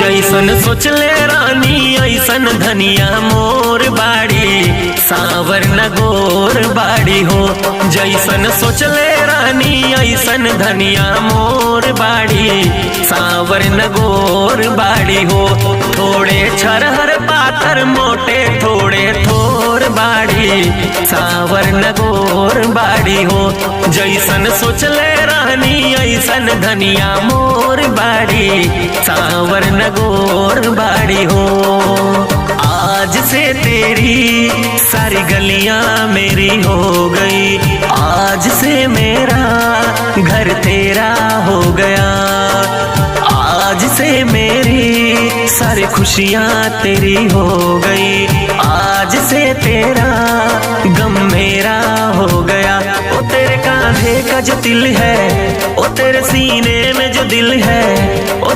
जैसन सोचले रानी ऐसन धनिया मोर बाड़ी, सावर न गोर बाड़ी हो। जैसन सोचले रानी ऐसन धनिया मोर बाड़ी, सावर न गोर बाड़ी हो। थोड़े छरहर पातर मोटे थोड़े थोर बाड़ी, सावर न गोर बाड़ी हो। जैसन सोचले रानी ऐसन धनिया मोर बाड़ी, सावर न गोर बाड़ी हो। आज से तेरी सारी गलियां मेरी हो गई, आज से मेरा घर तेरा हो गया। आज से मेरी सारी खुशियां तेरी हो गई, आज से तेरा गम मेरा हो गया। ओ तेरे कांधे का जो दिल है, ओ तेरे सीने में जो दिल है, ओ